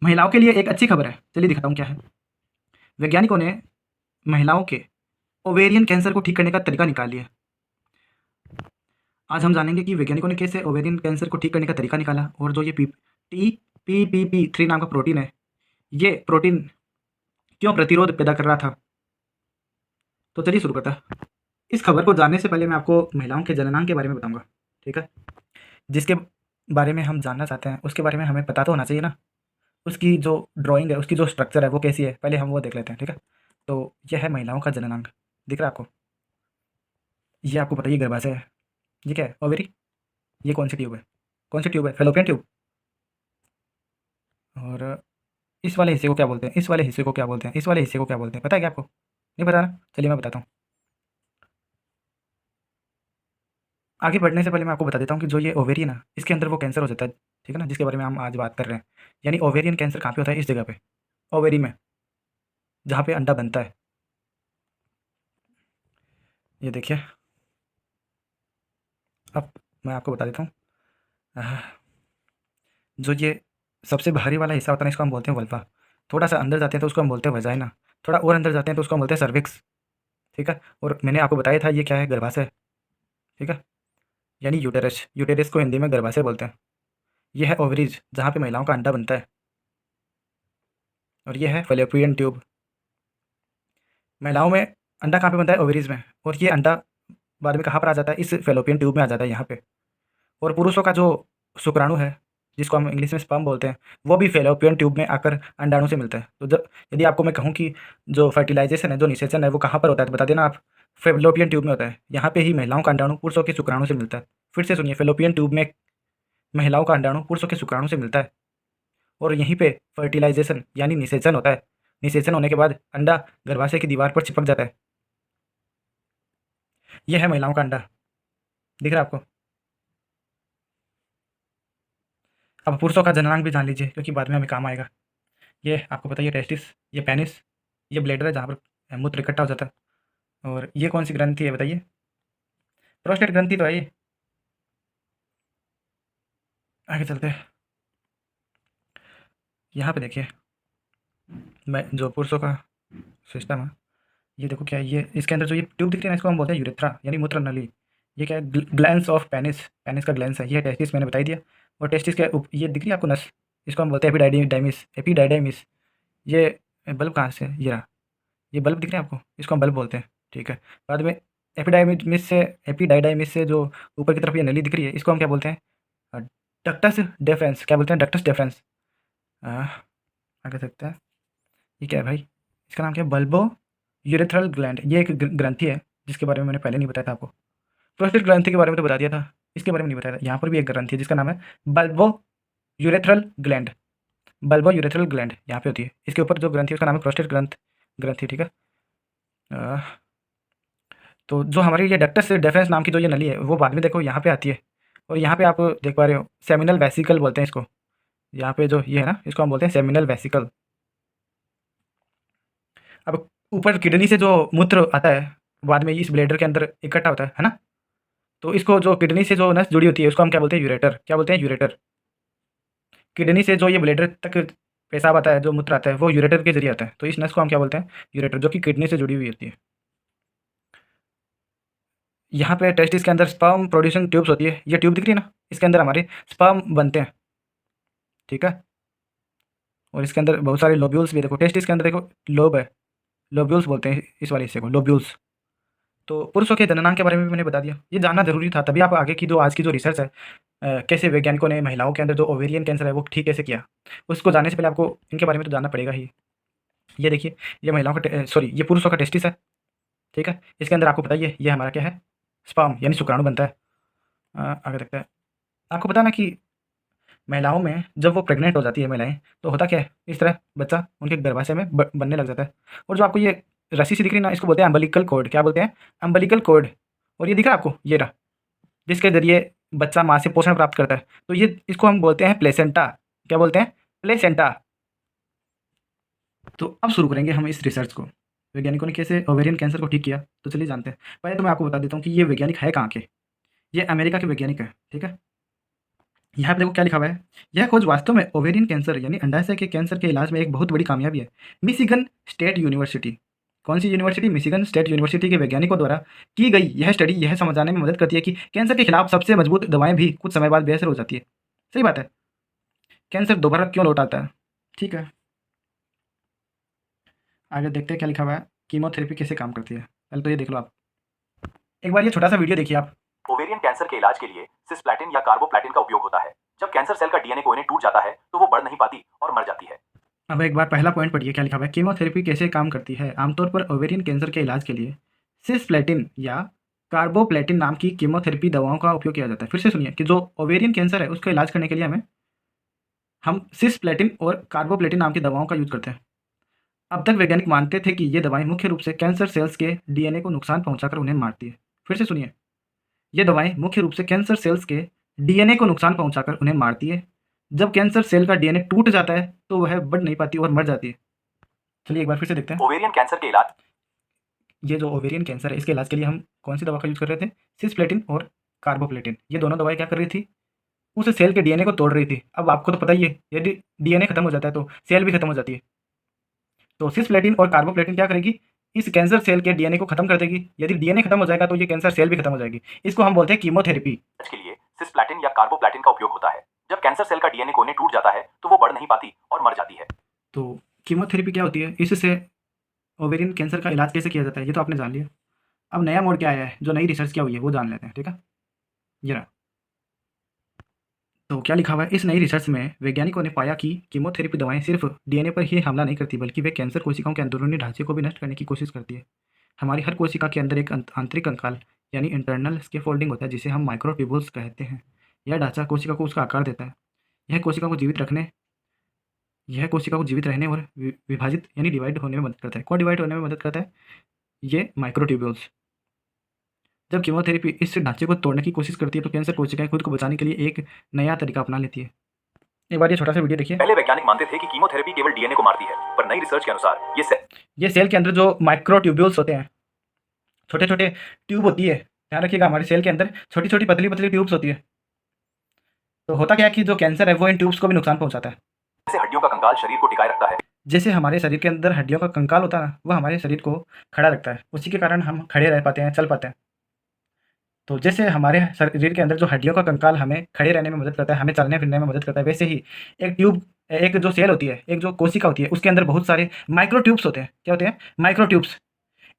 महिलाओं के लिए एक अच्छी खबर है, चलिए दिखाता हूँ क्या है। वैज्ञानिकों ने महिलाओं के ओवेरियन कैंसर को ठीक करने का तरीका निकाल लिया। आज हम जानेंगे कि वैज्ञानिकों ने कैसे ओवेरियन कैंसर को ठीक करने का तरीका निकाला और जो ये TPPP3 नाम का प्रोटीन है, ये प्रोटीन क्यों प्रतिरोध पैदा कर रहा था। तो चलिए शुरू करते हैं। इस खबर को जानने से पहले मैं आपको महिलाओं के जननांग के बारे में बताऊंगा, ठीक है। जिसके बारे में हम जानना चाहते हैं उसके बारे में हमें पता तो होना चाहिए ना। उसकी जो ड्राइंग है, उसकी जो स्ट्रक्चर है वो कैसी है, पहले हम वो देख लेते हैं, ठीक है। तो यह है महिलाओं का जननांग, दिख रहा है आपको। ये आपको पता ही गर्भाशय है। ये क्या है, ओवेरी। ये कौन सी ट्यूब है, कौन सी ट्यूब है, फेलोपियन ट्यूब। और इस वाले हिस्से को क्या बोलते हैं, इस वाले हिस्से को क्या बोलते हैं, इस वाले हिस्से को क्या बोलते हैं, पता है क्या आपको? नहीं पता ना, चलिए मैं बताता हूँ। आगे बढ़ने से पहले मैं आपको बता देता हूँ कि जो ये ओवेरी है ना, इसके अंदर वो कैंसर हो जाता है, ठीक है ना, जिसके बारे में हम आज बात कर रहे हैं। यानी ओवेरियन कैंसर कहाँ पे होता है, इस जगह पे, ओवेरी में, जहाँ पे अंडा बनता है। ये देखिए, अब मैं आपको बता देता हूँ। आह, जो ये सबसे बाहरी वाला हिस्सा होता है ना, इसको हम बोलते हैं वल्वा। थोड़ा सा अंदर जाते हैं तो उसको हम बोलते हैं वजाइना। थोड़ा और अंदर जाते हैं तो उसको हम बोलते हैं सर्विक्स, ठीक है। और मैंने आपको बताया था ये क्या है, गर्भाशय, ठीक है। यानी यूटेरस, यूटेरस को हिंदी में गर्भाशय बोलते हैं। ये है ओवरीज, जहाँ पे महिलाओं का अंडा बनता है। और ये है फैलोपियन ट्यूब। महिलाओं में अंडा कहाँ पे बनता है, ओवरीज में। और ये अंडा बाद में कहाँ पर आ जाता है, इस फैलोपियन ट्यूब में आ जाता है, यहाँ पे। और पुरुषों का जो शुक्राणु है, जिसको हम इंग्लिश में स्पर्म बोलते हैं, वो भी फैलोपियन ट्यूब में आकर अंडाणु से मिलता है। तो जब यदि आपको मैं कहूँ कि जो फर्टिलाइजेशन है, जो निषेचन है, वो कहाँ पर होता है, तो बता देना आप। फैलोपियन ट्यूब में होता है। यहाँ पे ही महिलाओं का अंडाणु पुरुषों के शुक्राणु से मिलता है। फिर से सुनिए, फैलोपियन ट्यूब में महिलाओं का अंडाणु पुरुषों के शुक्राणु से मिलता है। और यहीं पे फर्टिलाइजेशन यानी निषेचन होता है। निषेचन होने के बाद अंडा गर्भाशय की दीवार पर चिपक जाता है। यह है महिलाओं का अंडा, दिख रहा है आपको। अब पुरुषों का जननांग भी जान लीजिए, क्योंकि बाद में हमें काम आएगा। ये आपको पता है, ये टेस्टिस, ये पेनिस, ये ब्लेडर है जहाँ पर मूत्र इकट्ठा हो जाता है। और ये कौन सी ग्रंथि है बताइए, प्रोस्टेट ग्रंथि तो है ये। आगे चलते हैं, यहाँ पे देखिए, मैं जो पुरुषों का सिस्टम है, ये देखो क्या है, ये इसके अंदर जो ये ट्यूब दिख रही है ना, इसको हम बोलते हैं यूरेथ्रा यानी मूत्र नली। ये क्या है, ग्लैंस ऑफ पेनिस, पेनिस का ग्लैंस है। ये टेस्टिस मैंने बता ही दिया। और टेस्टिस के ये दिख रही है आपको नस, इसको हम बोलते हैं एपिडाइडाइमिस, एपिडाइडाइमिस। ये बल्ब कहाँ से, ये रहा, ये बल्ब दिख रहे हैं आपको, इसको हम बल्ब बोलते हैं, ठीक है। बाद में एपिडाइडाइमिस से जो ऊपर की तरफ ये नली दिख रही है, इसको हम क्या बोलते हैं, डक्टस डेफरेंस, क्या बोलते हैं, डक्टस डेफरेंस। आगे सकते हैं, ये क्या है भाई, इसका नाम क्या है, बल्बो यूरेथ्रल ग्लैंड। ये एक ग्रंथि है जिसके बारे में मैंने पहले नहीं बताया था आपको। प्रोस्टेट ग्रंथि के बारे में तो बता दिया था, इसके बारे में नहीं बताया था। यहाँ पर भी एक ग्रंथि है जिसका नाम है bulbo urethral gland. Bulbo urethral gland यहाँ पे होती है। इसके ऊपर जो ग्रंथि है उसका नाम है प्रोस्टेट ग्रंथि, ठीक है। अ, तो जो हमारी ये डक्टस डेफरेंस नाम की जो ये नली है, वो बाद में देखो यहाँ पे आती है। और यहाँ पे आप देख पा रहे हो, सेमिनल वेसिकल बोलते हैं इसको। यहाँ पे जो ये है ना, इसको हम बोलते हैं सेमिनल वेसिकल। अब ऊपर किडनी से जो मूत्र आता है, बाद में इस ब्लैडर के अंदर इकट्ठा होता है ना। तो इसको जो किडनी से जो नस जुड़ी होती है, उसको हम क्या बोलते हैं, यूरेटर। क्या बोलते हैं, यूरेटर। किडनी से जो ये ब्लैडर तक पेशाब आता है, जो मूत्र आता है, वो यूरेटर के जरिए आता है। तो इस नस को हम क्या बोलते हैं, यूरेटर, जो कि किडनी से जुड़ी हुई होती है। यहाँ पे टेस्टिस के अंदर स्पर्म प्रोड्यूसिंग ट्यूब्स होती है। ये ट्यूब दिख रही है ना, इसके अंदर हमारे स्पर्म बनते हैं, ठीक है। और इसके अंदर बहुत सारे लोब्यूल्स भी देखो, टेस्टिस के अंदर देखो लोब है, लोब्यूल्स बोलते हैं इस वाले हिस्से को, लोब्यूल्स। तो पुरुषों के जननांग के बारे में भी मैंने बता दिया। ये जानना ज़रूरी था, तभी आप आगे की जो आज की जो रिसर्च है, कैसे वैज्ञानिकों ने महिलाओं के अंदर जो ओवेरियन कैंसर है वो ठीक कैसे किया, उसको जानने से पहले आपको इनके बारे में तो जानना पड़ेगा ही। ये देखिए, ये महिलाओं का सॉरी, ये पुरुषों का टेस्टिस है, ठीक है। इसके अंदर आपको बताइए, ये हमारा क्या है, स्पर्म यानी शुक्राणु बनता है। आगे देखते हैं। आपको पता ना कि महिलाओं में जब वो प्रेग्नेंट हो जाती है महिलाएं, तो होता क्या है, इस तरह बच्चा उनके गर्भाशय में बनने लग जाता है। और जो आपको ये रस्सी सी दिख रही है ना, इसको बोलते हैं अम्बिलिकल कॉर्ड। क्या बोलते हैं, अम्बिलिकल कॉर्ड। और ये दिख रहा है आपको, ये रहा, जिसके ज़रिए बच्चा माँ से पोषण प्राप्त करता है। तो ये इसको हम बोलते हैं प्लेसेंटा। क्या बोलते हैं, प्लेसेंटा। तो अब शुरू करेंगे हम इस रिसर्च को, वैज्ञानिकों ने कैसे ओवेरियन कैंसर को ठीक किया। तो चलिए जानते हैं। पहले तो मैं आपको बता देता हूँ कि ये वैज्ञानिक है कहाँ के। ये अमेरिका के वैज्ञानिक है, ठीक है। यहाँ पे देखो क्या लिखा हुआ है, यह खोज वास्तव में ओवेरियन कैंसर यानी अंडाशय के कैंसर के इलाज में एक बहुत बड़ी कामयाबी है। मिशिगन स्टेट यूनिवर्सिटी, कौन सी यूनिवर्सिटी? मिशिगन स्टेट यूनिवर्सिटी के वैज्ञानिकों द्वारा की गई यह स्टडी यह समझाने में मदद करती है कि कैंसर के खिलाफ सबसे मजबूत दवाएं भी कुछ समय बाद बेअसर हो जाती है। सही बात है, कैंसर दोबारा क्यों लौट आता है। ठीक है, आगे देखते हैं क्या लिखा हुआ है, कीमोथेरेपी कैसे काम करती है। पहले तो ये देख लो आप, एक बार ये छोटा सा वीडियो देखिए आप। ओवेरियन कैंसर के इलाज के लिए सिस्प्लैटिन या कार्बोप्लैटिन का उपयोग होता है। जब कैंसर सेल का डीएनए कोने टूट जाता है तो वो बढ़ नहीं पाती और मर जाती है। अब एक बार पहला पॉइंट पढ़िए क्या लिखा हुआ है, कीमोथेरेपी कैसे काम करती है। आमतौर पर ओवेरियन कैंसर के इलाज के लिए सिस्प्लैटिन या कार्बोप्लैटिन नाम की कीमोथेरेपी दवाओं का उपयोग किया जाता है। फिर से सुनिए कि जो ओवेरियन कैंसर है उसका इलाज करने के लिए हम सिस्प्लैटिन और कार्बोप्लैटिन नाम की दवाओं का यूज करते हैं। अब तक वैज्ञानिक मानते थे कि ये दवाएं मुख्य रूप से कैंसर सेल्स के डीएनए को नुकसान पहुंचाकर उन्हें मारती है। फिर से सुनिए, ये दवाएं मुख्य रूप से कैंसर सेल्स के डीएनए को नुकसान पहुंचाकर उन्हें मारती है। जब कैंसर सेल का डीएनए टूट जाता है तो वह बढ़ नहीं पाती और मर जाती है। चलिए एक बार फिर से देखते हैं। ओवेरियन कैंसर के इलाज, ये जो ओवेरियन कैंसर है इसके इलाज के लिए हम कौन सी दवा का यूज कर रहे थे? सिस्प्लेटिन और कार्बोप्लेटिन। ये दोनों दवाएं क्या कर रही थी? उस सेल के डीएनए को तोड़ रही थी। अब आपको तो पता ही है, यदि डीएनए खत्म हो जाता है तो सेल भी खत्म हो जाती है। तो सिस्प्लेटिन और कार्बोप्लेटिन क्या करेगी? इस कैंसर सेल के डीएनए को खत्म कर देगी। यदि डीएनए खत्म हो जाएगा तो ये कैंसर सेल भी खत्म हो जाएगी। इसको हम बोलते हैं कीमोथेरेपी। के लिए सिस्प्लैटिन या कार्बोप्लैटिन का उपयोग होता है। जब कैंसर सेल का डीएनए कोने टूट जाता है तो वो बढ़ नहीं पाती और मर जाती है। तो कीमोथेरेपी क्या होती है, इससे ओवेरियन कैंसर का इलाज कैसे किया जाता है ये तो आपने जान लिया। अब नया मोड क्या आया है, जो नई रिसर्च क्या हुई है वो जान लेते हैं। ठीक है, ये रहा। तो क्या लिखा हुआ है, इस नई रिसर्च में वैज्ञानिकों ने पाया कि कीमोथेरेपी दवाएं सिर्फ डीएनए पर ही हमला नहीं करती बल्कि वे कैंसर कोशिकाओं के अंदरूनी ढांचे को भी नष्ट करने की कोशिश करती है। हमारी हर कोशिका के अंदर एक आंतरिक कंकाल यानी इंटरनल स्कैफोल्डिंग होता है जिसे हम माइक्रोट्यूब्यूल्स कहते हैं। यह ढांचा कोशिका को उसका आकार देता है। यह कोशिका को जीवित रखने यह कोशिका को जीवित रहने और विभाजित यानी डिवाइड होने में मदद करता है। कौन डिवाइड होने में मदद करता है? ये माइक्रोट्यूब्यूल्स। जब कीमोथेरेपी इस ढांचे को तोड़ने की कोशिश करती है तो कैंसर कोशिकाएं खुद को बचाने के लिए एक नया तरीका अपना लेती है। एक बार ये छोटा सा वीडियो देखिए। पहले वैज्ञानिक मानते थे कि कीमोथेरेपी केवल डीएनए को मारती है, पर नई रिसर्च के अनुसार ये सेल के अंदर जो माइक्रोट्यूब्यूल्स होते हैं, छोटे छोटे ट्यूब होती है। ध्यान रखिएगा, हमारे सेल के अंदर छोटी छोटी पतली पतली ट्यूब्स होती है। तो होता क्या है कि जो कैंसर है वो इन ट्यूब्स को भी नुकसान पहुंचाता है। जैसे हड्डियों का कंकाल शरीर को टिकाए रखता है, जैसे हमारे शरीर के अंदर हड्डियों का कंकाल होता है ना, वह हमारे शरीर को खड़ा रखता है। उसी के कारण हम खड़े रह पाते हैं, चल पाते हैं। तो जैसे हमारे शरीर के अंदर जो हड्डियों का कंकाल हमें खड़े रहने में मदद करता है, हमें चलने फिरने में मदद करता है, वैसे ही एक जो सेल होती है, एक जो कोशिका होती है, उसके अंदर बहुत सारे माइक्रो ट्यूब्स होते हैं। क्या होते हैं? Micro tubes.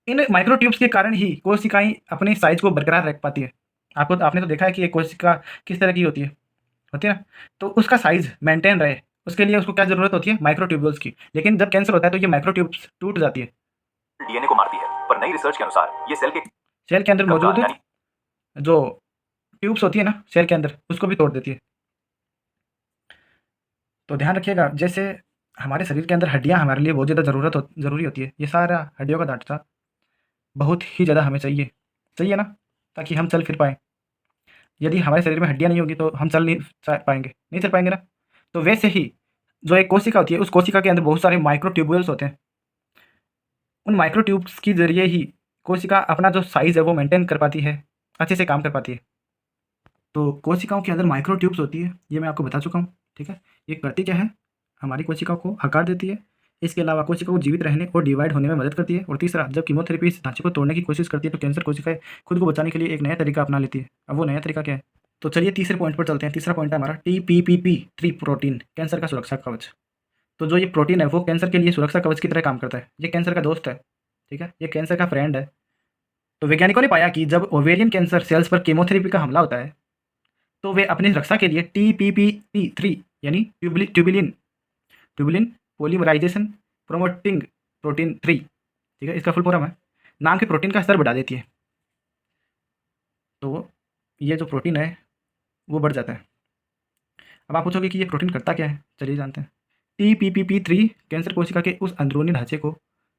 इन माइक्रो ट्यूब्स के कारण ही कोशिकाएं अपने साइज को बरकरार रख पाती है। आपने तो देखा है कि एक कोशिका किस तरह की होती है ना। तो उसका साइज मेंटेन रहे उसके लिए उसको क्या जरूरत होती है? माइक्रो ट्यूब्यूल्स की। लेकिन जब कैंसर होता है तो ये माइक्रो ट्यूब्स टूट जाती है। डीएनए को मारती है, पर नई रिसर्च के अनुसार ये सेल के अंदर मौजूद जो ट्यूब्स होती है ना सेल के अंदर, उसको भी तोड़ देती है। तो ध्यान रखिएगा, जैसे हमारे शरीर के अंदर हड्डियां हमारे लिए बहुत ज़्यादा ज़रूरी होती है। ये सारा हड्डियों का ढांचा बहुत ही ज़्यादा हमें चाहिए ना, ताकि हम चल फिर पाएँ। यदि हमारे शरीर में हड्डियाँ नहीं होगी तो हम चल नहीं चल पाएंगे ना। तो वैसे ही जो एक कोशिका होती है, उस कोशिका के अंदर बहुत सारे माइक्रो ट्यूब्यूल्स होते हैं। उन माइक्रो ट्यूब्स के ज़रिए ही कोशिका अपना जो साइज़ है वो मेंटेन कर पाती है, अच्छे से काम कर पाती है। तो कोशिकाओं के अंदर माइक्रो ट्यूब्स होती है, ये मैं आपको बता चुका हूँ। ठीक है, ये करती क्या है? हमारी कोशिका को आकार देती है। इसके अलावा कोशिका को जीवित रहने और डिवाइड होने में मदद करती है। और तीसरा, जब कीमोथेरेपी इस ढांचे को तोड़ने की कोशिश करती है तो कैंसर कोशिकाएं खुद को बचाने के लिए एक नया तरीका अपना लेती है। अब वो नया तरीका क्या है? तो चलिए तीसरे पॉइंट पर चलते हैं। तीसरा पॉइंट है हमारा TPPP3 प्रोटीन, कैंसर का सुरक्षा कवच। तो जो ये प्रोटीन है वो कैंसर के लिए सुरक्षा कवच की तरह काम करता है। ये कैंसर का दोस्त है। ठीक है, ये कैंसर का फ्रेंड है। तो वैज्ञानिकों ने पाया कि जब ओवेरियन कैंसर सेल्स पर कीमोथेरेपी का हमला होता है तो वे अपनी रक्षा के लिए TPPP3 यानी ट्यूबुलिन पोलीमराइजेशन प्रोमोटिंग प्रोटीन 3, ठीक है, इसका फुल फॉर्म है, नाम के प्रोटीन का स्तर बढ़ा देती है। तो ये जो प्रोटीन है वो बढ़ जाता है। अब आप पूछोगे कि ये प्रोटीन करता क्या है, चलिए जानते हैं। TPPP3 कैंसर कोशिका के उस अंदरूनी ढांचे को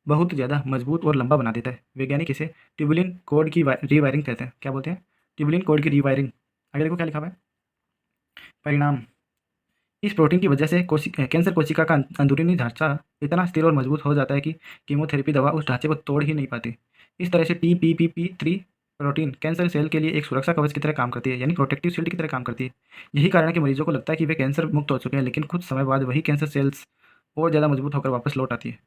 बहुत ज़्यादा मजबूत और लंबा बना देता है। वैज्ञानिक इसे ट्यूबुलिन कोड की रीवायरिंग कहते हैं। क्या बोलते हैं? ट्यूबुलिन कोड की रीवायरिंग। आगे देखो क्या लिखा हुआ है। परिणाम, इस प्रोटीन की वजह से कैंसर कोशिका का अंदरूनी ढांचा इतना स्थिर और मजबूत हो जाता है कि कीमोथेरेपी दवा उस ढांचे को तोड़ ही नहीं पाती। इस तरह से TPPP3 प्रोटीन कैंसर सेल के लिए एक सुरक्षा कवच की तरह काम करती है, यानी प्रोटेक्टिव शील्ड की तरह काम करती है। यही कारण है कि मरीजों को लगता है कि वे कैंसर मुक्त हो चुके हैं, लेकिन कुछ समय बाद वही कैंसर सेल्स और ज़्यादा मजबूत होकर वापस लौट आती है।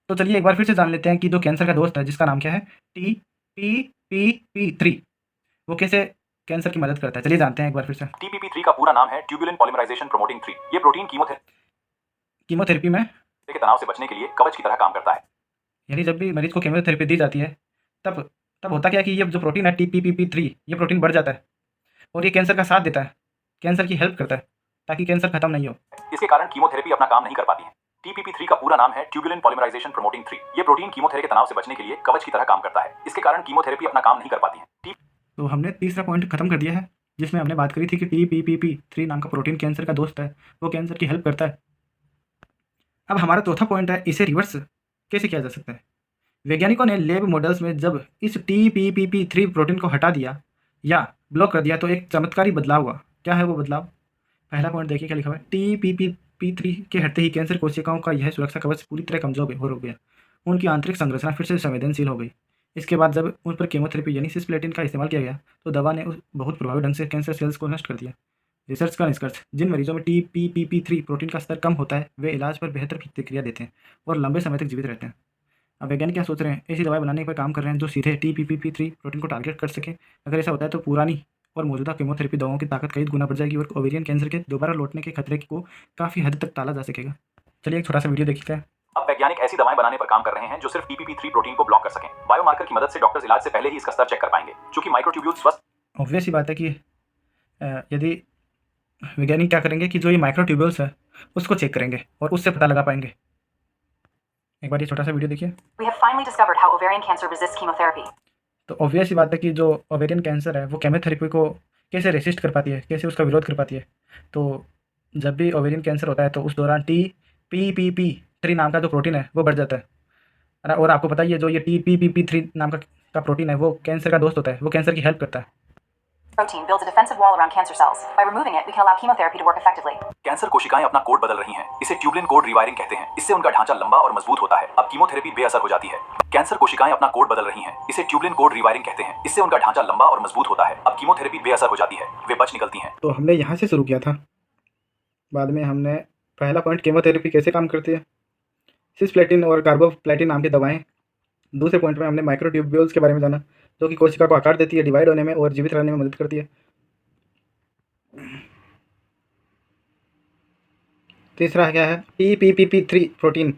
तो चलिए एक बार फिर से जान लेते हैं कि जो कैंसर का दोस्त है, जिसका नाम क्या है, TPPP3, वो कैसे कैंसर की मदद करता है। चलिए जानते हैं एक बार फिर से। TPP3 का पूरा नाम है ट्यूबुलिन पॉलीमराइजेशन प्रोमोटिंग 3। ये प्रोटीन कीमोथेरेपी में, के तनाव से बचने के लिए कवच की तरह काम करता है। यानी जब भी मरीज को कीमोथेरेपी दी जाती है, तब तब होता क्या है कि ये जो प्रोटीन है TPPP3, ये प्रोटीन बढ़ जाता है और ये कैंसर का साथ देता है, कैंसर की हेल्प करता है ताकि कैंसर खत्म नहीं हो। इसके कारण कीमोथेरेपी अपना काम नहीं कर पाती है। TPP3 का पूरा नाम है ट्यूबुलिन पॉलीमराइजेशन प्रोमोटिंग 3। ये प्रोटीन कीमोथेरेपी के तनाव से बचने के लिए कवच की तरह काम करता है। इसके कारण कीमोथेरेपी अपना काम नहीं कर पाती है। तो हमने तीसरा पॉइंट खत्म कर दिया है, जिसमें हमने बात करी थी कि TPPP3 नाम का प्रोटीन कैंसर का दोस्त है, वो कैंसर की हेल्प करता है। अब हमारा चौथा पॉइंट है, इसे रिवर्स कैसे किया जा सकता है। वैज्ञानिकों ने लैब मॉडल्स में जब इस TPPP3 प्रोटीन को हटा दिया या ब्लॉक कर दिया तो एक चमत्कारी बदलाव हुआ। क्या है वो बदलाव? पहला पॉइंट देखिए क्या लिखा हुआ है, TPPP3 के हटते ही कैंसर कोशिकाओं का यह सुरक्षा कवच पूरी तरह कमजोर हो गया। उनकी आंतरिक संरचना फिर से संवेदनशील हो गई। इसके बाद जब उन पर केमोथेरेपी यानी सिस्प्लेटिन का इस्तेमाल किया गया तो दवा ने बहुत प्रभावी ढंग से कैंसर सेल्स को नष्ट कर दिया। रिसर्च का निष्कर्ष, जिन मरीजों में TPPP3 प्रोटीन का स्तर कम होता है वे इलाज पर बेहतर प्रतिक्रिया देते हैं और लंबे समय तक जीवित रहते हैं। अब वैज्ञानिक क्या सोच रहे हैं, ऐसी दवाई बनाने पर काम कर रहे हैं जो सीधे TPPP3 प्रोटीन को टारगेट कर सके। अगर ऐसा होता है तो पुरानी और मौजूदा केमोथेरेपी दवाओं की ताकत कई गुना बढ़ जाएगी और ओवेरियन कैंसर के दोबारा लौटने के खतरे को काफ़ी हद तक टाला जा सकेगा। चलिए एक छोटा सा वीडियो देखते हैं। अब वैज्ञानिक ऐसी दवाएं बनाने पर काम कर रहे हैं जो सिर्फ TPP3 प्रोटीन को ब्लॉक कर सकें। बायोमार्कर की मदद से डॉक्टर्स इलाज से पहले ही इसका स्तर चेक कर पाएंगे। चूंकि माइक्रोट्यूब्यूल स्वस्थ, ऑब्वियस ही बात है कि यदि वैज्ञानिक क्या करेंगे कि जो ये माइक्रोट्यूब्यूल्स है उसको चेक करेंगे और उससे पता लगा पाएंगे। एक बार ये छोटा सा वीडियो देखिए। We have finally discovered how ovarian cancer resists chemotherapy. तो ऑब्वियस ही बात है कि जो ओवेरियन कैंसर है वो केमोथेरेपी को कैसे रेसिस्ट कर पाती है, कैसे उसका विरोध कर पाती है। तो जब भी ओवेरियन कैंसर होता है तो उस दौरान TPPP3 नाम का जो प्रोटीन है वो बढ़ जाता है। और आपको पता ही है जो ये TPPP3 नाम का प्रोटीन है वो कैंसर का दोस्त होता है, वो कैंसर की हेल्प करता है। Protein builds a defensive wall around cancer cells. By removing it, we can allow chemotherapy to work effectively. Cancer कोशिकाएं अपना कोड बदल रही हैं। इसे ट्यूबुलिन कोड रीवायरिंग कहते हैं। इससे उनका ढांचा लंबा और मजबूत होता है। अब कीमोथेरेपी बेअसर हो जाती है। कैंसर कोशिकाएं अपना कोड बदल रही हैं। इसे ट्यूबुलिन कोड रीवायरिंग कहते हैं। इससे उनका ढांचा लंबा और मजबूत होता है। अब कीमोथेरेपी बेअसर हो जाती है, वे बच निकलती हैं। तो हमने यहाँ से शुरू किया था, बाद में हमने पहला पॉइंट केमोथेरेपी कैसे काम करती है, सिस्प्लेटिन और कार्बोप्लेटिन नाम की दवाएं। दूसरे पॉइंट में हमने माइक्रोट्यूब्यूल्स के बारे में जाना जो कि कोशिका को आकार देती है, डिवाइड होने में और जीवित रहने में मदद करती है। तीसरा क्या है, TPPP3 प्रोटीन।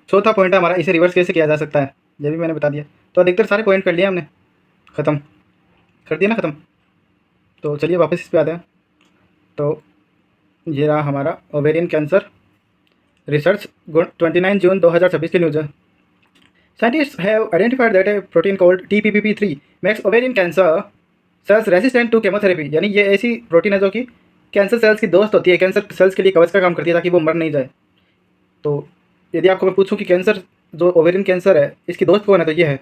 चौथा पॉइंट है हमारा, इसे रिवर्स कैसे किया जा सकता है, ये भी मैंने बता दिया। तो अधिकतर सारे पॉइंट कर लिए हमने, ख़त्म कर दिया ना, ख़त्म। तो चलिए वापस इस पे आते हैं। तो ये रहा हमारा ओवेरियन कैंसर रिसर्च 29 जून 2026 की न्यूज़ है। Scientists have identified that a protein called TPPP3 makes ovarian cancer cells resistant to chemotherapy। यानी ये ऐसी प्रोटीन है जो कि कैंसर सेल्स की दोस्त होती है, कैंसर सेल्स के लिए कवच का काम करती है ताकि वो मर नहीं जाए। तो यदि आपको मैं पूछूं कि कैंसर जो ओवेरियन कैंसर है इसकी दोस्त कौन है, तो ये है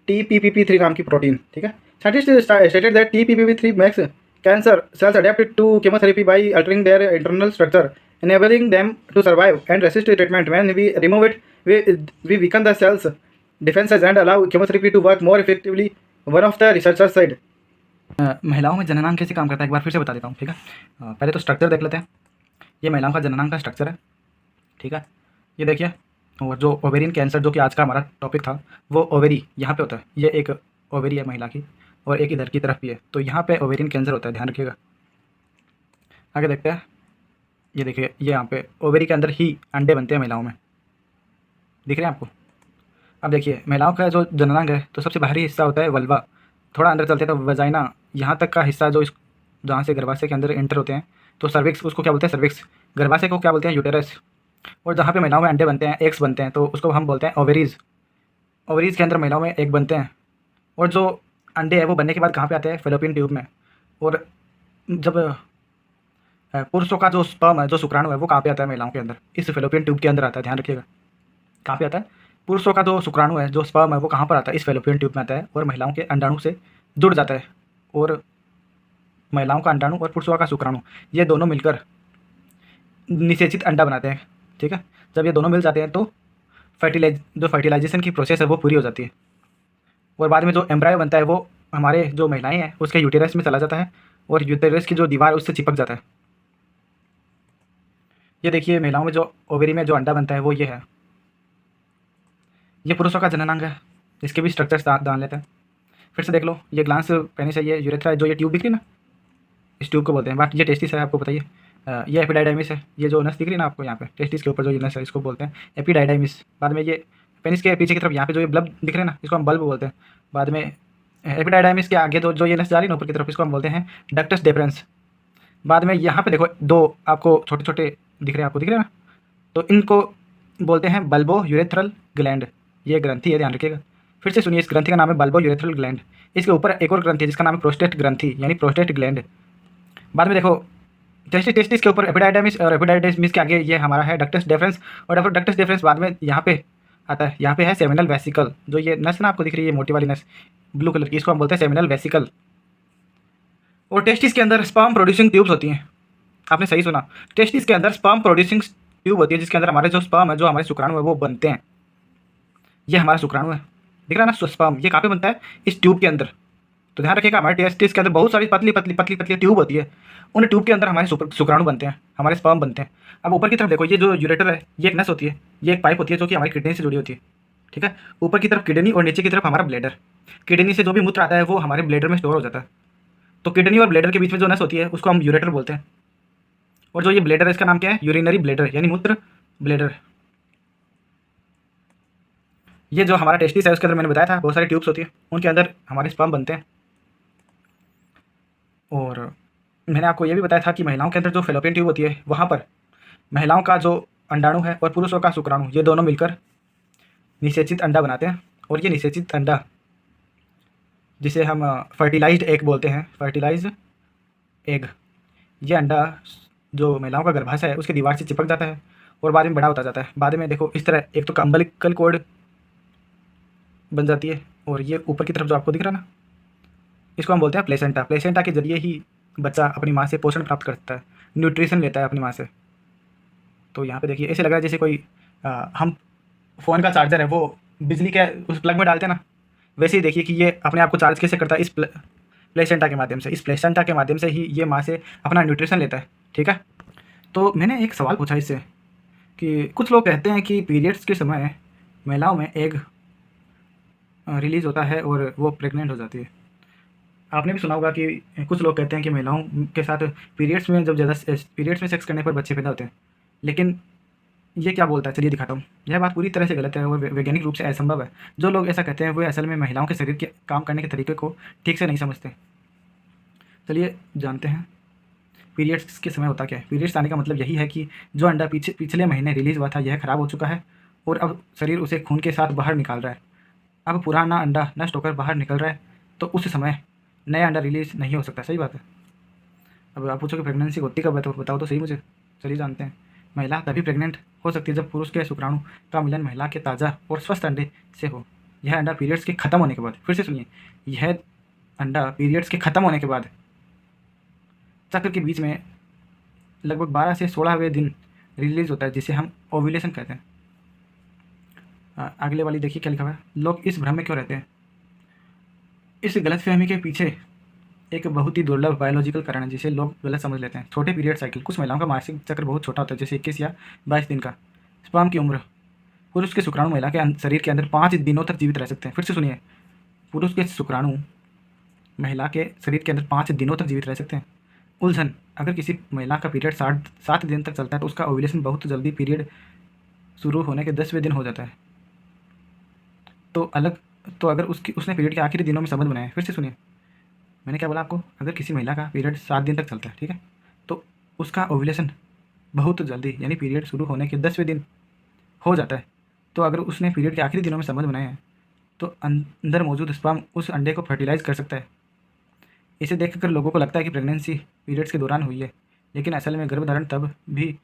TPPP3 नाम की प्रोटीन। ठीक है, scientist stated that TPPP3 makes cancer cells adapted to chemotherapy by altering their internal structure, enabling them to survive and resist treatment. When we remove it, we weaken the cells defenses and allow chemotherapy to work more effectively, one of the researchers said। महिलाओं में जननांग कैसे काम करता है एक बार फिर से बता देता हूँ। ठीक है, पहले तो स्ट्रक्चर देख लेते हैं। ये महिलाओं का जननांग का स्ट्रक्चर है। ठीक है, ये देखिए। और जो ओवेरियन कैंसर जो कि आज का हमारा टॉपिक था, वो ओवेरी यहाँ पे होता है। ये एक ओवेरी है महिला की और एक इधर की तरफ भी है, तो यहाँ पे ओवेरियन कैंसर होता है, ध्यान रखिएगा। आगे देखते हैं। ये देखिए, ये यहाँ पे ओवेरी के अंदर ही अंडे बनते हैं महिलाओं में, दिख रहे हैं आपको। अब देखिए, महिलाओं का जो जननांग है तो सबसे बाहरी हिस्सा होता है वल्वा। थोड़ा अंदर चलते हैं तो वजाइना, यहाँ तक का हिस्सा जो इस जहाँ से गर्भाशय के अंदर एंटर होते हैं तो सर्विक्स, उसको क्या बोलते हैं, सर्विक्स। गर्भाशय को क्या बोलते हैं, यूटेरस। और जहाँ पे महिलाओं में अंडे बनते हैं, एग्स बनते हैं, तो उसको हम बोलते हैं ओवेरीज। ओवेरीज के अंदर महिलाओं में एग बनते हैं और जो अंडे हैं वो बनने के बाद कहाँ पे आते हैं, फेलोपियन ट्यूब में। और जब पुरुषों का जो स्पर्म है, जो शुक्राणु है, वो कहाँ पे आता है, महिलाओं के अंदर, इस फेलोपियन ट्यूब के अंदर आता है। ध्यान रखिएगा, कहाँ पे आता है, पुरुषों का जो शुक्राणु है, जो स्पर्म है, वो कहाँ पर आता है, इस फेलोपियन ट्यूब में आता है और महिलाओं के अंडाणु से जुड़ जाता है। और महिलाओं का अंडाणु और पुरुषों का शुक्राणु, ये दोनों मिलकर निषेचित अंडा बनाते हैं। ठीक है, जब ये दोनों मिल जाते हैं तो फर्टिलाइजेशन की प्रोसेस है वो पूरी हो जाती है और बाद में जो एम्ब्रायो बनता है वो हमारे जो महिलाएं हैं उसके यूटेरस में चला जाता है और यूटेरस की जो दीवार उससे चिपक जाता है। ये देखिए महिलाओं में जो ओवरी में जो अंडा बनता है वो ये है। ये पुरुषों का जननांग है, इसके भी स्ट्रक्चर्स जान लेते हैं। फिर से देख लो, ये ग्लांस पेनिस है, ये यूरेथ्रा है, जो ये ट्यूब दिख रही है ना, इस ट्यूब को बोलते हैं। बट ये टेस्टिस है, आपको बताइए। ये एपिडाइडाइमिस है, ये जो नस दिख रही है ना आपको यहाँ पे टेस्टिस के ऊपर जो ये नस है इसको बोलते हैं एपिडाइडाइमिस। बाद में ये पेनिस के पीछे की तरफ यहाँ पे जो ये बल्ब दिख रहे हैं ना इसको हम बल्ब बोलते हैं। बाद में एपिडाइडाइमिस के आगे जो ये नस जा रही है ना ऊपर की तरफ इसको हम बोलते हैं डक्टस डेफरेंस। बाद में यहाँ पे देखो दो आपको छोटे छोटे दिख रहे हैं, आपको दिख रहे हैं ना, तो इनको बोलते हैं बल्बो यूरेथ्रल ग्लैंड। ये ग्रंथि है, ध्यान रखिएगा। फिर से सुनिए, इस ग्रंथि का नाम है बल्बो यूरेथ्रल ग्लैंड। इसके ऊपर एक और ग्रंथि है जिसका नाम है प्रोस्टेट ग्रंथि यानी प्रोस्टेट ग्लैंड। बाद में देखो टेस्टिस के ऊपर एपिडाइडाइमिस और एपिडाइडाइमिस के आगे ये हमारा है डक्टस डेफरेंस। और डक्टस डेफरेंस बाद में यहाँ पे आता है, यहाँ पे है सेमिनल वेसिकल। जो ये नस ना आपको दिख रही है, ये मोटी वाली नस ब्लू कलर की, इसको हम बोलते हैं सेमिनल वेसिकल। और टेस्टिस के अंदर स्पर्म प्रोड्यूसिंग ट्यूब्स होती हैं। आपने सही सुना, टेस्टिस के अंदर स्पर्म प्रोड्यूसिंग ट्यूब होती है जिसके अंदर हमारे जो स्पर्म है, जो हमारे शुक्राणु है वो बनते हैं। ये हमारा शुक्राणु है, दिख रहा है ना स्पर्म, ये कहाँ पे बनता है, इस ट्यूब के अंदर। तो ध्यान रखिएगा, हमारे टेस्टिस के अंदर बहुत सारी पतली पतली पतली पतली ट्यूब होती है। उन ट्यूब के अंदर हमारे शुक्राणु बनते हैं, हमारे स्पर्म बनते हैं। अब ऊपर की तरफ देखो, ये जो यूरेटर है ये एक नस होती है, ये एक पाइप होती है जो कि हमारी किडनी से जुड़ी होती है। ठीक है, ऊपर की तरफ किडनी और नीचे की तरफ हमारा ब्लेडर। किडनी से जो भी मूत्र आता है वो हमारे ब्लेडर में स्टोर हो जाता है। तो किडनी और ब्लेडर के बीच में जो नस होती है उसको हम यूरेटर बोलते हैं। और जो ये ब्लेडर है इसका नाम क्या है, यूरिनरी ब्लेडर यानी मूत्र ब्लेडर। ये जो हमारा टेस्टिस है उसके अंदर मैंने बताया था बहुत सारी ट्यूब्स होती है, उनके अंदर हमारे स्पर्म बनते हैं। और मैंने आपको ये भी बताया था कि महिलाओं के अंदर जो फेलोपियन ट्यूब होती है वहाँ पर महिलाओं का जो अंडाणु है और पुरुषों का शुक्राणु, ये दोनों मिलकर निषेचित अंडा बनाते हैं। और ये निषेचित अंडा जिसे हम फर्टिलाइज्ड एग बोलते हैं, फर्टिलाइज्ड एग, ये अंडा जो महिलाओं का गर्भाशय है उसकी दीवार से चिपक जाता है और बाद में बड़ा होता जाता है। बाद में देखो इस तरह एक तो अम्बिलिकल कॉर्ड बन जाती है और ये ऊपर की तरफ जो आपको दिख रहा है ना इसको हम बोलते हैं प्लेसेंटा। प्लेसेंटा के जरिए ही बच्चा अपनी माँ से पोषण प्राप्त करता है, न्यूट्रिशन लेता है अपनी माँ से। तो यहाँ पे देखिए ऐसे लग रहा है जैसे कोई हम फ़ोन का चार्जर है वो बिजली के उस प्लग में डालते हैं ना, वैसे ही देखिए कि ये अपने आप को चार्ज कैसे करता है, इस प्लेसेंटा के माध्यम से। इस प्लेसेंटा के माध्यम से ही ये माँ से अपना न्यूट्रिशन लेता है। ठीक है, तो मैंने एक सवाल पूछा इससे कि कुछ लोग कहते हैं कि पीरियड्स के समय महिलाओं में एग रिलीज़ होता है और वो प्रेग्नेंट हो जाती है। आपने भी सुना होगा कि कुछ लोग कहते हैं कि महिलाओं के साथ पीरियड्स में जब ज़्यादा पीरियड्स में सेक्स करने पर बच्चे पैदा होते हैं। लेकिन ये क्या बोलता है, चलिए दिखाता हूँ। यह बात पूरी तरह से गलत है और वैज्ञानिक रूप से असंभव है। जो लोग ऐसा कहते हैं वो असल में महिलाओं के शरीर के काम करने के तरीके को ठीक से नहीं समझते। चलिए जानते हैं पीरियड्स के समय होता क्या है। पीरियड्स आने का मतलब यही है कि जो अंडा पिछले महीने रिलीज़ हुआ था यह ख़राब हो चुका है और अब शरीर उसे खून के साथ बाहर निकाल रहा है। अब पुराना अंडा नष्ट होकर बाहर निकल रहा है, तो उस समय नया अंडा रिलीज़ नहीं हो सकता। सही बात है। अब आप पूछोगे प्रेगनेंसी होती कब है, तो बताओ तो सही मुझे। चलिए जानते हैं। महिला तभी प्रेग्नेंट हो सकती है जब पुरुष के शुक्राणु का मिलन महिला के ताज़ा और स्वस्थ अंडे से हो। यह अंडा पीरियड्स के ख़त्म होने के बाद, फिर से सुनिए, यह अंडा पीरियड्स के ख़त्म होने के बाद चक्र के बीच में लगभग 12 से 16वें दिन रिलीज़ होता है, जिसे हम ओव्यूलेशन कहते हैं। अगले वाली देखिए क्या लिखा हुआ है। लोग इस भ्रम में क्यों रहते हैं। इस गलतफहमी के पीछे एक बहुत ही दुर्लभ बायोलॉजिकल कारण है जिसे लोग गलत समझ लेते हैं। छोटे पीरियड साइकिल। कुछ महिलाओं का मासिक चक्र बहुत छोटा होता है, जैसे 21 या 22 दिन का। स्पर्म की उम्र। पुरुष के शुक्राणु महिला के शरीर के अंदर 5 दिनों तक जीवित रह सकते हैं। फिर से सुनिए, पुरुष के शुक्राणु महिला के शरीर के अंदर 5 दिनों तक जीवित रह सकते हैं। उलझन। अगर किसी महिला का पीरियड 7 दिन तक चलता है तो उसका ओव्यूलेशन बहुत जल्दी पीरियड शुरू होने के 10वें दिन हो जाता है। तो अगर उसने पीरियड के आखिरी दिनों में संबंध बनाया। फिर से सुनिए, मैंने क्या बोला आपको, अगर किसी महिला का पीरियड 7 दिन तक चलता है, ठीक है, तो उसका ओव्यूलेशन बहुत जल्दी यानी पीरियड शुरू होने के 10वें दिन हो जाता है। तो अगर उसने पीरियड के आखिरी दिनों में संबंध बनाए हैं तो अंदर मौजूद स्पर्म उस अंडे को फर्टिलाइज कर सकता है। इसे देखकर लोगों को लगता है कि प्रेगनेंसी पीरियड्स के दौरान हुई है, लेकिन असल में गर्भधारण तब भी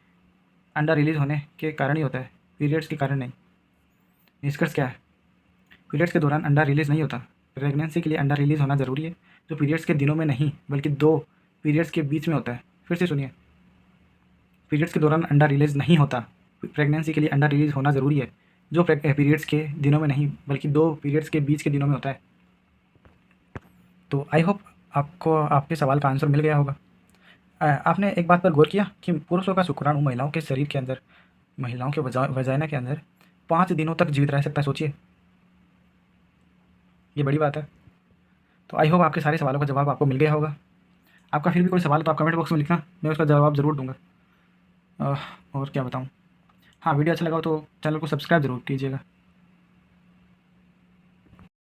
अंडा रिलीज होने के कारण ही होता है, पीरियड्स के कारण नहीं। निष्कर्ष क्या है, पीरियड्स के दौरान अंडा रिलीज़ नहीं होता। प्रेगनेंसी के लिए अंडा रिलीज़ होना ज़रूरी है, जो पीरियड्स के दिनों में नहीं बल्कि 2 पीरियड्स के बीच में होता है। फिर से सुनिए, पीरियड्स के दौरान अंडा रिलीज़ नहीं होता। प्रेगनेंसी के लिए अंडा रिलीज़ होना ज़रूरी है, जो पीरियड्स के दिनों में नहीं बल्कि 2 पीरियड्स के बीच के दिनों में होता है। तो आई होप आपको आपके सवाल का आंसर मिल गया होगा। आपने एक बात पर गौर किया कि पुरुषों का शुक्राणु महिलाओं के शरीर के अंदर, महिलाओं के वजाइना के अंदर 5 दिनों तक जीवित रह सकता है। सोचिए, ये बड़ी बात है। तो आई होप आपके सारे सवालों का जवाब आपको मिल गया होगा। आपका फिर भी कोई सवाल है तो आप कमेंट बॉक्स में लिखना, मैं उसका जवाब ज़रूर दूंगा। और क्या बताऊँ, हाँ वीडियो अच्छा लगा हो तो चैनल को सब्सक्राइब ज़रूर कीजिएगा।